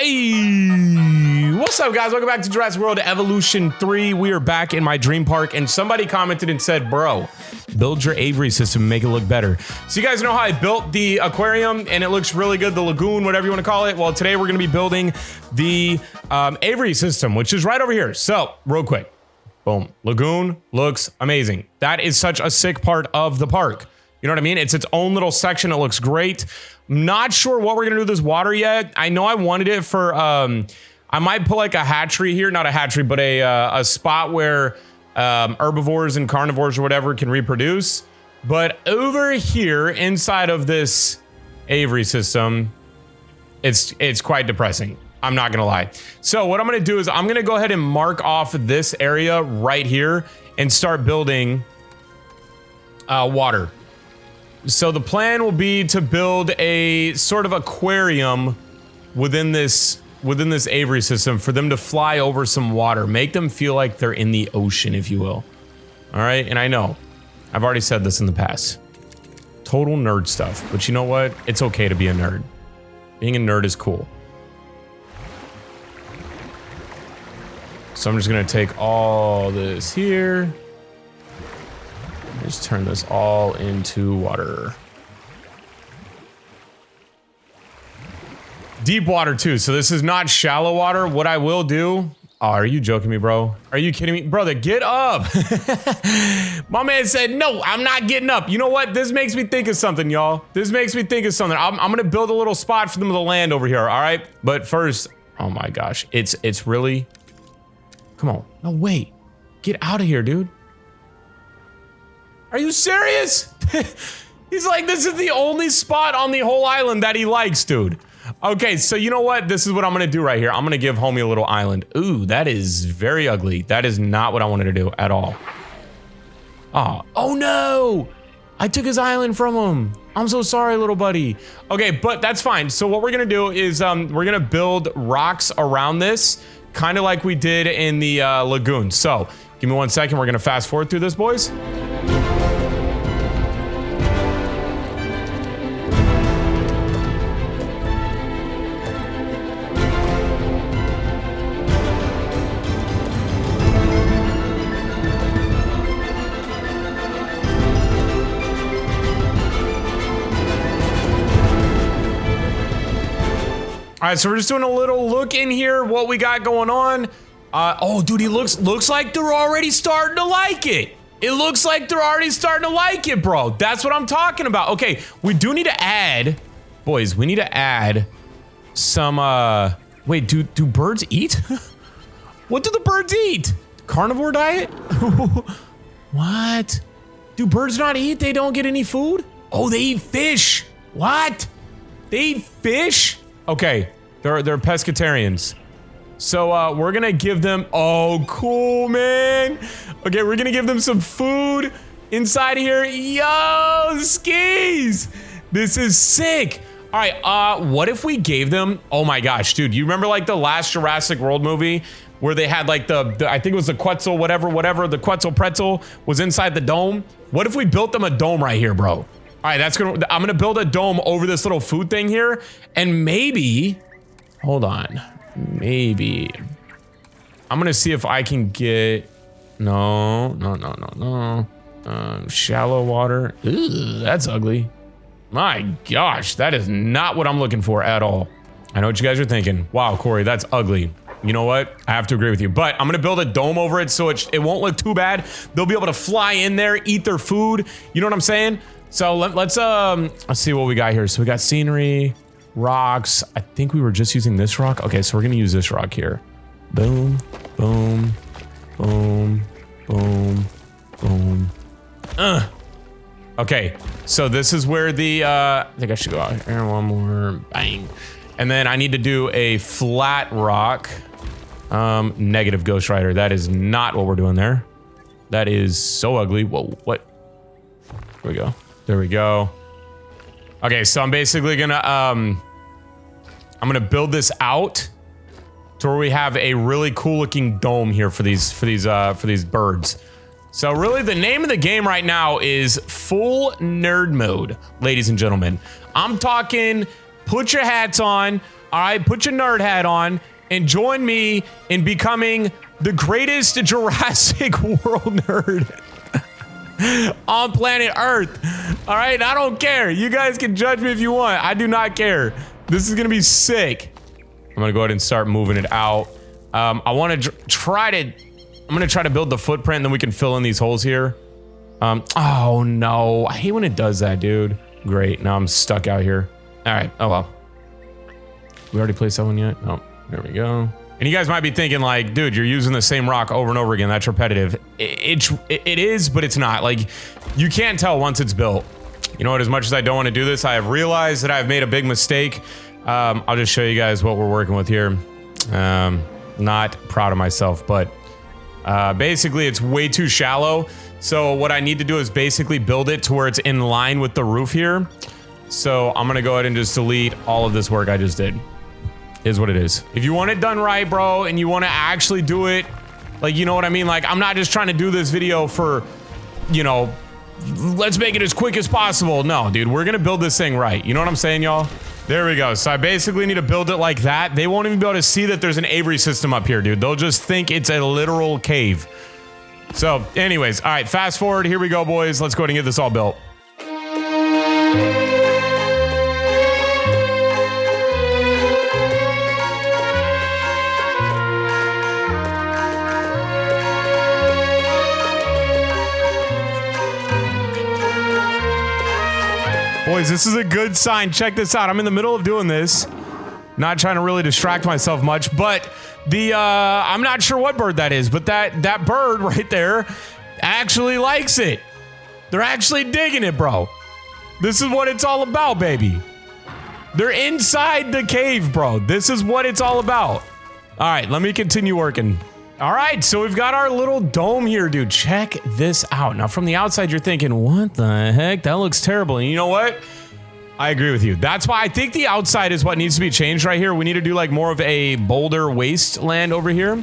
Hey, what's up, guys? Welcome back to Jurassic World Evolution 3. We are back in my dream park, and somebody commented and said, bro, build your Aviary system and make it look better. So you guys know how I built the aquarium, and it looks really good, the lagoon, whatever you want to call it. Well, today we're going to be building the Aviary system, which is right over here. So, real quick. Boom. Lagoon looks amazing. That is such a sick part of the park. You know what I mean? It's its own little section. It looks great. Not sure what we're going to do with this water yet. I know I wanted it for, I might put like a hatchery here. Not a hatchery, but a spot where herbivores and carnivores or whatever can reproduce. But over here inside of this Aviary system, it's quite depressing. I'm not going to lie. So what I'm going to do is I'm going to go ahead and mark off this area right here and start building water. So the plan will be to build a sort of aquarium within this Aviary system for them to fly over some water, make them feel like they're in the ocean, if you will. All right, and I know I've already said this in the past. Total nerd stuff, but you know what? It's okay to be a nerd. Being a nerd is cool. So I'm just gonna take all this here. Just turn this all into water. Deep water too, so this is not shallow water. What I will do... Oh, are you joking me, bro? Are you kidding me? Brother, get up! My man said, no, I'm not getting up. You know what? This makes me think of something, y'all. This makes me think of something. I'm gonna build a little spot for them to land over here, all right? But first, oh my gosh, it's really... Come on. No, wait. Get out of here, dude. Are you serious? He's like, this is the only spot on the whole island that he likes, dude. Okay, so you know what? This is what I'm gonna do right here. I'm gonna give homie a little island. Ooh, that is very ugly. That is not what I wanted to do at all. Oh no! I took his island from him. I'm so sorry, little buddy. Okay, but that's fine. So what we're gonna do is we're gonna build rocks around this, kind of like we did in the lagoon. So give me 1 second. We're gonna fast forward through this, boys. All right, so we're just doing a little look in here, what we got going on. Oh, dude, he looks like they're already starting to like it. It looks like they're already starting to like it, bro. That's what I'm talking about. Okay, we do need to add, boys, we need to add some, wait, do birds eat? What do the birds eat? Carnivore diet? What? Do birds not eat? They don't get any food? Oh, they eat fish. What? They eat fish? Okay, they're pescatarians. So we're gonna give them, oh cool, man. Okay, we're gonna give them some food inside here. Yo, skis! This is sick. All right, what if we gave them, oh my gosh, dude, you remember like the last Jurassic World movie where they had like the I think it was the Quetzal, whatever, the Quetzal pretzel was inside the dome? What if we built them a dome right here, bro? All right, I'm gonna build a dome over this little food thing here, and maybe, hold on, maybe, I'm gonna see if I can get, no, shallow water. Ew, that's ugly. My gosh, that is not what I'm looking for at all. I know what you guys are thinking. Wow, Corey, that's ugly. You know what? I have to agree with you, but I'm gonna build a dome over it so it won't look too bad. They'll be able to fly in there, eat their food. You know what I'm saying? So let's see what we got here. So we got scenery, rocks. I think we were just using this rock. Okay, so we're gonna use this rock here. Boom, boom, boom, boom, boom. Okay, so this is where the I think I should go out here one more, bang. And then I need to do a flat rock. Negative Ghost Rider. That is not what we're doing there. That is so ugly. Whoa, what? There we go. There we go. Okay, so I'm basically gonna I'm gonna build this out to where we have a really cool looking dome here for these birds. So really the name of the game right now is full nerd mode, ladies and gentlemen. I'm talking put your hats on, All right, put your nerd hat on and join me in becoming the greatest Jurassic World nerd on planet Earth. All right, I don't care. You guys can judge me if you want. I do not care. This is gonna be sick. I'm gonna go ahead and start moving it out. I want to try to. I'm gonna try to build the footprint, and then we can fill in these holes here. Oh no, I hate when it does that, dude. Great, now I'm stuck out here. All right, oh well. We already placed that one yet? Oh, there we go. And you guys might be thinking like, dude, you're using the same rock over and over again. That's repetitive. It is, but it's not. Like, you can't tell once it's built. You know what, as much as I don't want to do this, I have realized that I've made a big mistake. I'll just show you guys what we're working with here. Not proud of myself, but basically it's way too shallow. So what I need to do is basically build it to where it's in line with the roof here. So I'm gonna go ahead and just delete all of this work I just did. Is what it is. If you want it done right, bro, and you want to actually do it, like, you know what I mean? Like, I'm not just trying to do this video for, you know, let's make it as quick as possible. No, dude, we're gonna build this thing right. You know what I'm saying, y'all? There we go. So I basically need to build it like that. They won't even be able to see that there's an Aviary system up here, dude. They'll just think it's a literal cave. So anyways, all right, fast forward. Here we go, boys. Let's go ahead and get this all built. Boys, this is a good sign. Check this out. I'm in the middle of doing this. Not trying to really distract myself much, but the, I'm not sure what bird that is, but that bird right there actually likes it. They're actually digging it, bro. This is what it's all about, baby. They're inside the cave, bro. This is what it's all about. All right, let me continue working. All right, so we've got our little dome here, dude. Check this out. Now, from the outside, you're thinking, what the heck? That looks terrible. And you know what? I agree with you. That's why I think the outside is what needs to be changed right here. We need to do like more of a boulder wasteland over here,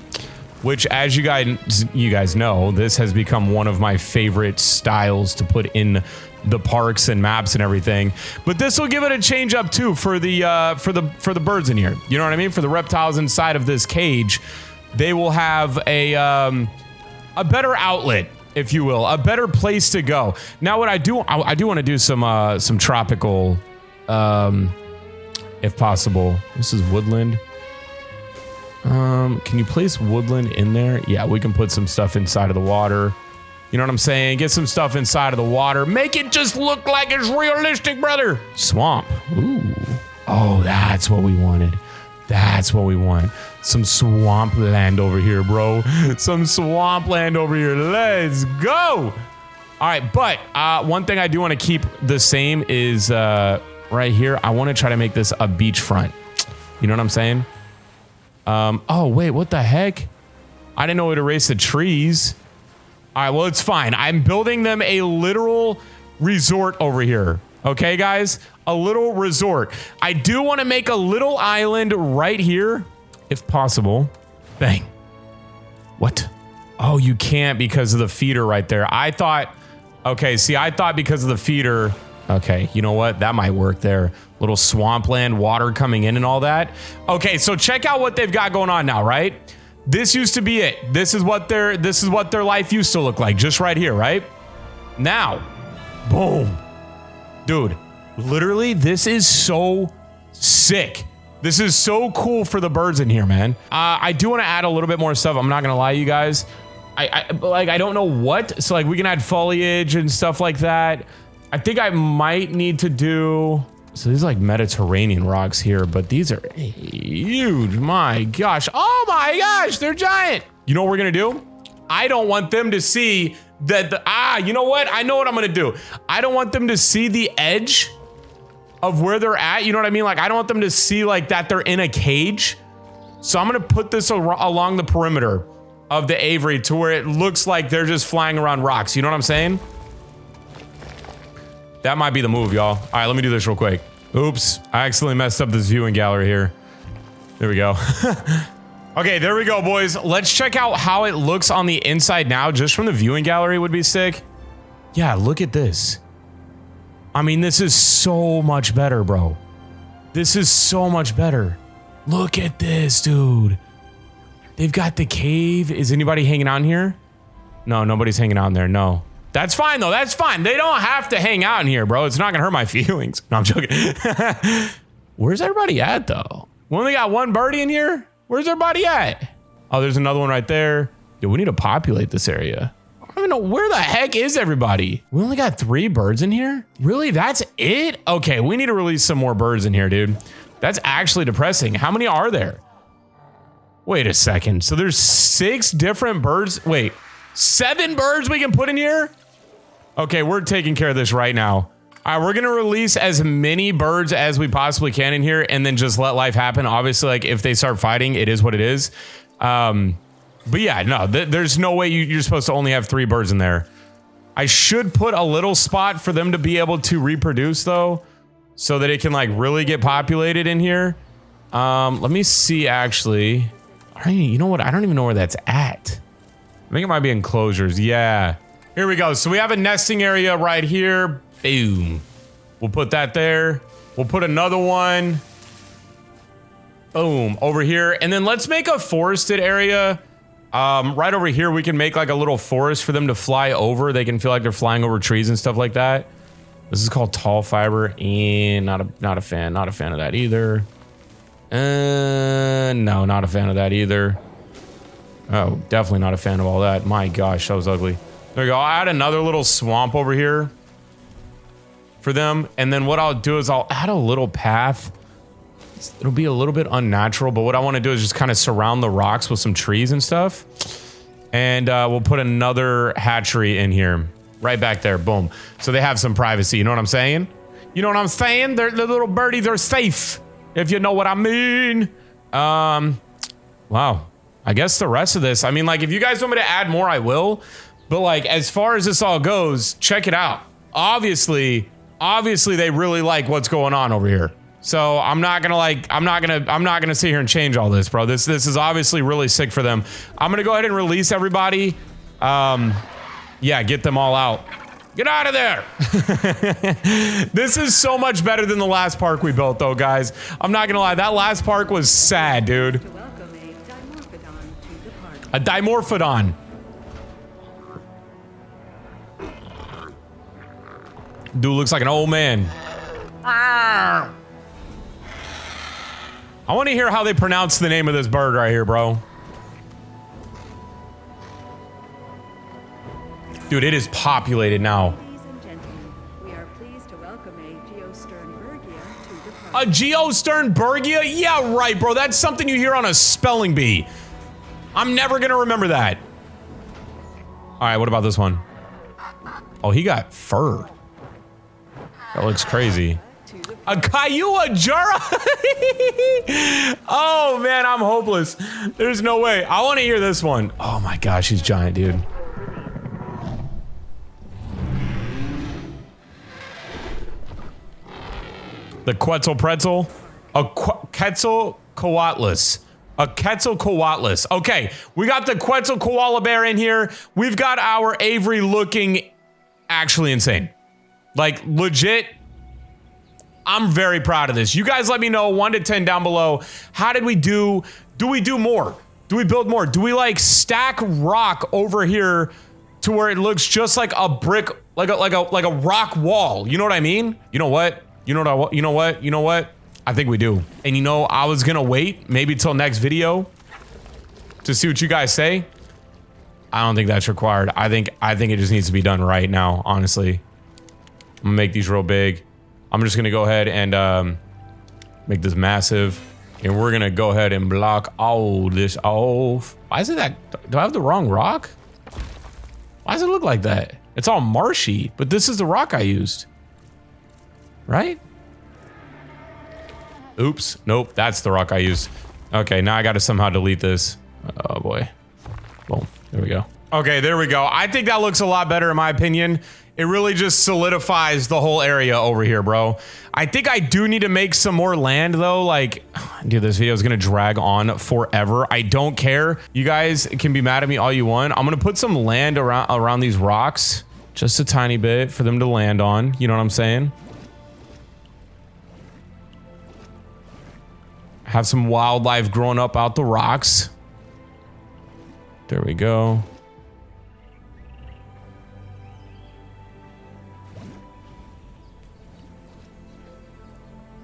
which, as you guys know, this has become one of my favorite styles to put in the parks and maps and everything. But this will give it a change up too for the birds in here. You know what I mean? For the reptiles inside of this cage. They will have a better outlet, if you will, a better place to go. Now, what I do want to do some tropical, if possible. This is woodland. Can you place woodland in there? Yeah, we can put some stuff inside of the water. You know what I'm saying? Get some stuff inside of the water. Make it just look like it's realistic, brother. Swamp. Ooh. Oh, that's what we wanted. That's what we want. Some swampland over here, bro. Some swampland over here. Let's go. All right, but one thing I do want to keep the same is right here. I want to try to make this a beachfront. You know what I'm saying? Oh, wait, what the heck? I didn't know it erased the trees. All right, well, it's fine. I'm building them a literal resort over here. Okay, guys? A little resort. I do want to make a little island right here, if possible. Bang. What? Oh, you can't because of the feeder right there. I thought, okay, see, I thought because of the feeder. Okay, you know what? That might work there. Little swampland, water coming in and all that. Okay, so check out what they've got going on now, right? This used to be it. This is what their life used to look like, just right here, right? Now, boom. Dude, literally, this is so sick. This is so cool for the birds in here, man. I do want to add a little bit more stuff. I'm not gonna lie, you guys. I don't know what. So like we can add foliage and stuff like that. I think I might need to do. So these are like Mediterranean rocks here, but these are huge. My gosh. Oh my gosh, they're giant. You know what we're gonna do? I don't want them to see that you know what? I know what I'm gonna do. I don't want them to see the edge of where they're at. You know what I mean? Like, I don't want them to see like that they're in a cage. So I'm gonna put this along the perimeter of the Aviary to where it looks like they're just flying around rocks. You know what I'm saying? That might be the move, y'all. All right, let me do this real quick. Oops, I accidentally messed up this viewing gallery here. There we go. Okay, there we go, boys. Let's check out how it looks on the inside now. Just from the viewing gallery would be sick. Yeah, look at this. I mean, this is so much better, bro. This is so much better. Look at this, dude. They've got the cave. Is anybody hanging out in here? No, nobody's hanging out in there. No. That's fine, though. That's fine. They don't have to hang out in here, bro. It's not going to hurt my feelings. No, I'm joking. Where's everybody at, though? We only got one birdie in here? Where's everybody at? Oh, there's another one right there. Dude, we need to populate this area. I don't even know. Where the heck is everybody? We only got 3 birds in here? Really? That's it? Okay, we need to release some more birds in here, dude. That's actually depressing. How many are there? Wait a second. So there's 6 different birds. Wait, 7 birds we can put in here? Okay, we're taking care of this right now. All right, we're gonna release as many birds as we possibly can in here and then just let life happen. Obviously, like if they start fighting, it is what it is. But yeah, no, there's no way you're supposed to only have 3 birds in there. I should put a little spot for them to be able to reproduce though, so that it can like really get populated in here. Let me see actually. You know what? I don't even know where that's at. I think it might be enclosures. Yeah. Here we go. So we have a nesting area right here. Boom. We'll put that there. We'll put another one. Boom. Over here. And then let's make a forested area. Right over here, we can make like a little forest for them to fly over. They can feel like they're flying over trees and stuff like that. This is called tall fiber. And not a fan of that either. No, not a fan of that either. Oh, definitely not a fan of all that. My gosh, that was ugly. There we go. I'll add another little swamp over here for them. And then what I'll do is I'll add a little path. It'll be a little bit unnatural, but what I want to do is just kind of surround the rocks with some trees and stuff. And we'll put another hatchery in here. Right back there. Boom. So they have some privacy. You know what I'm saying? You know what I'm saying? The little birdies are safe. If you know what I mean. Wow. I guess the rest of this, I mean, like, if you guys want me to add more, I will. But, like, as far as this all goes, check it out. Obviously, they really like what's going on over here. So I'm not gonna sit here and change all this, bro. This is obviously really sick for them. I'm gonna go ahead and release everybody. Yeah, get them all out. Get out of there. This is so much better than the last park we built, though, guys. I'm not gonna lie, that last park was sad, dude. A dimorphodon. Dude looks like an old man. I want to hear how they pronounce the name of this bird right here, bro. Dude, it is populated now. Ladies and gentlemen, we are pleased to welcome a Geosternbergia to the park. A Geosternbergia? Yeah, right, bro. That's something you hear on a spelling bee. I'm never gonna remember that. All right, what about this one? Oh, he got fur. That looks crazy. A Kayua Jura? Oh, man, I'm hopeless. There's no way. I want to hear this one. Oh, my gosh, he's giant, dude. The Quetzalpretzel? A Quetzalcoatlus. A Quetzalcoatlus. Okay, we got the Quetzal koala bear in here. We've got our Aviary looking actually insane. Like, legit. I'm very proud of this. You guys let me know 1 to 10 down below. How did we do? Do we do more? Do we build more? Do we like stack rock over here to where it looks just like a brick, like a rock wall? You know what I mean? You know what? You know what? You know what? You know what? I think we do. And you know, I was gonna wait maybe till next video to see what you guys say. I don't think that's required. I think it just needs to be done right now, honestly. I'm gonna make these real big. I'm just gonna go ahead and make this massive. And we're gonna go ahead and block all this off. Why is it that? Do I have the wrong rock? Why does it look like that? It's all marshy, but this is the rock I used. Right? Oops. Nope, that's the rock I used. Okay, now I gotta somehow delete this. Oh boy. Boom. There we go. Okay, there we go. I think that looks a lot better in my opinion. It really just solidifies the whole area over here, bro. I think I do need to make some more land though. Like, dude, this video is gonna drag on forever. I don't care. You guys can be mad at me all you want. I'm gonna put some land around these rocks. Just a tiny bit for them to land on. You know what I'm saying? Have some wildlife growing up out the rocks. There we go.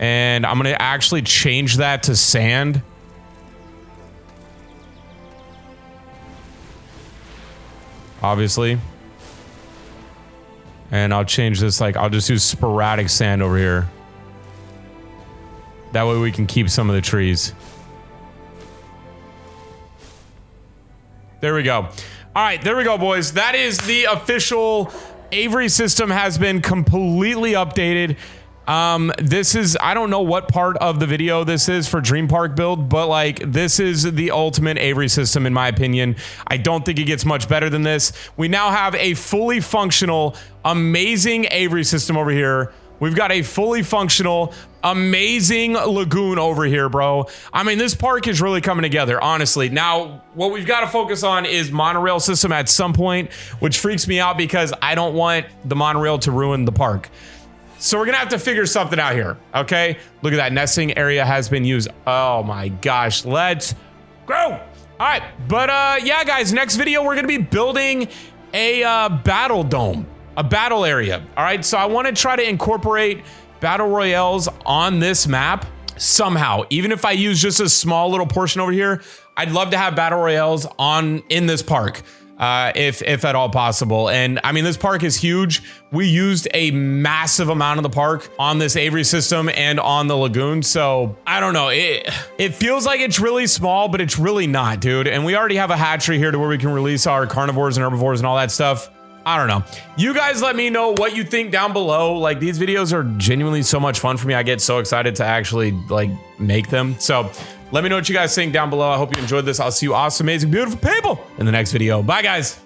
And I'm gonna actually change that to sand. Obviously. And I'll change this, like, I'll just use sporadic sand over here. That way we can keep some of the trees. There we go. All right, there we go, boys. That is the official Aviary system has been completely updated. This is, I don't know what part of the video this is for Dream Park build, but like, this is the ultimate Aviary system in my opinion. I don't think it gets much better than this. We now have a fully functional, amazing Aviary system over here. We've got a fully functional, amazing lagoon over here, bro. I mean, this park is really coming together, honestly. Now, what we've got to focus on is monorail system at some point, which freaks me out because I don't want the monorail to ruin the park. So we're gonna have to figure something out here, okay? Look at that, nesting area has been used. Oh my gosh, let's go. All right, but yeah, guys, next video, we're gonna be building a battle dome, a battle area. All right, so I wanna try to incorporate battle royales on this map somehow. Even if I use just a small little portion over here, I'd love to have battle royales in this park. If at all possible. And I mean, this park is huge. We used a massive amount of the park on this Aviary system and on the lagoon. So I don't know. It feels like it's really small, but it's really not, dude. And we already have a hatchery here to where we can release our carnivores and herbivores and all that stuff. I don't know. You guys let me know what you think down below. Like, these videos are genuinely so much fun for me. I get so excited to actually like make them. So let me know what you guys think down below. I hope you enjoyed this. I'll see you awesome, amazing, beautiful people in the next video. Bye, guys.